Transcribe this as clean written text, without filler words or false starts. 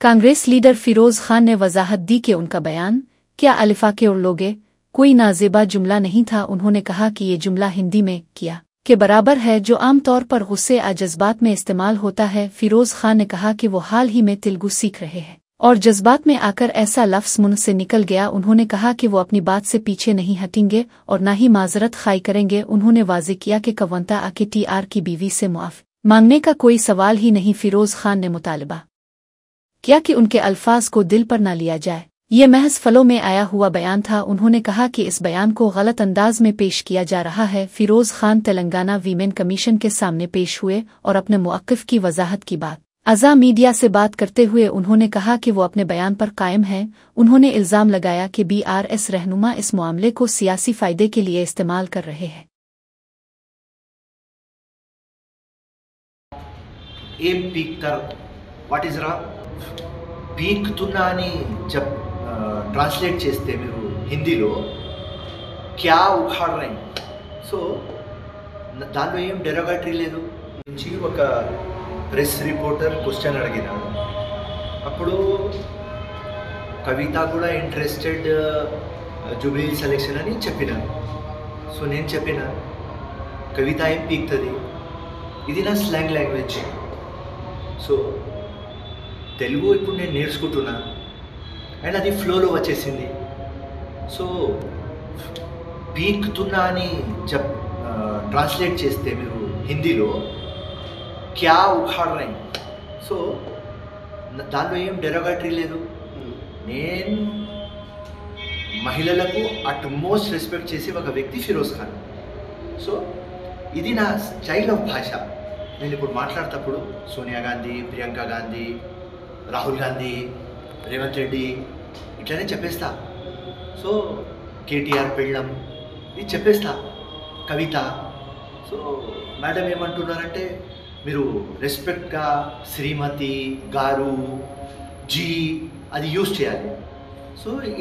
Congress leader Firoz Khan ने वजाहत दी कि उनका बयान क्या अलिफा के उड़ लोगे कोई नाजेबा जुमला नहीं था। उन्होंने कहा कि ये जुमला हिंदी में किया के बराबर है, जो आमतौर पर गुस्से या जज्बात में इस्तेमाल होता है। फिरोज खान ने कहा कि वो हाल ही में तेलुगु सीख रहे हैं और जज्बात में आकर ऐसा लफ्ज़ मुंह से निकल गया। उन्होंने कहा कि वो अपनी बात से पीछे नहीं हटेंगे और न ही माजरत खाई करेंगे। उन्होंने वाज़ेह किया कि कवंता आके TR की बीवी से मुआफ़ मांगने का कोई सवाल ही नहीं। फिरोज खान ने मुतालबा किया कि उनके अल्फाज को दिल पर न लिया जाए, ये महज फलों में आया हुआ बयान था। उन्होंने कहा कि इस बयान को गलत अंदाज में पेश किया जा रहा है। फिरोज खान तेलंगाना वीमेन कमीशन के सामने पेश हुए और अपने मौक़िफ़ की वजाहत की बात आज़ा मीडिया से बात करते हुए उन्होंने कहा कि वो अपने बयान पर कायम हैं। उन्होंने इल्ज़ाम लगाया कि BRS रहनुमा इस मामले को सियासी फ़ायदे के लिए इस्तेमाल कर रहे हैं। ఏం పీక్తారు, వాట్ ఈజ్ రా పీక్తున్నా అని ట్రాన్స్లేట్ చేస్తే మీరు హిందీలో క్యా ఉఖాడ్ రహే, సో దానిలో ఏం డెరోగేటరీ లేదు. నుంచి ఒక ప్రెస్ రిపోర్టర్ క్వశ్చన్ అడిగినాడు, అప్పుడు కవిత కూడా ఇంట్రెస్టెడ్ జూబ్లీ సెలెక్షన్ అని చెప్పినాను. సో నేను చెప్పిన కవిత ఏం పీక్తుంది, ఇది నా స్లాంగ్ లాంగ్వేజ్. సో తెలుగు ఇప్పుడు నేను నేర్చుకుంటున్నా అండ్ అది ఫ్లోలో వచ్చేసింది. సో పీక్తున్నా అని ట్రాన్స్లేట్ చేస్తే మీరు హిందీలో క్యా ఉఖాడ్ రహే, సో దానిలో ఏం డెరోగేటరీ లేదు. నేను మహిళలకు అట్మోస్ట్ రెస్పెక్ట్ చేసే ఒక వ్యక్తి ఫిరోజ్ ఖాన్. సో ఇది నా స్టైల్ ఆఫ్ భాష. నేను ఇప్పుడు మాట్లాడేటప్పుడు సోనియా గాంధీ, ప్రియాంక గాంధీ, రాహుల్ గాంధీ, రేవంత్ రెడ్డి ఇట్లనే చెప్పేస్తా. సో KTR పెళ్ళం ఇది చెప్పేస్తా, కవిత. సో మేడం ఏమంటున్నారంటే మీరు రెస్పెక్ట్గా శ్రీమతి గారు, జీ అది యూజ్ చేయాలి. సో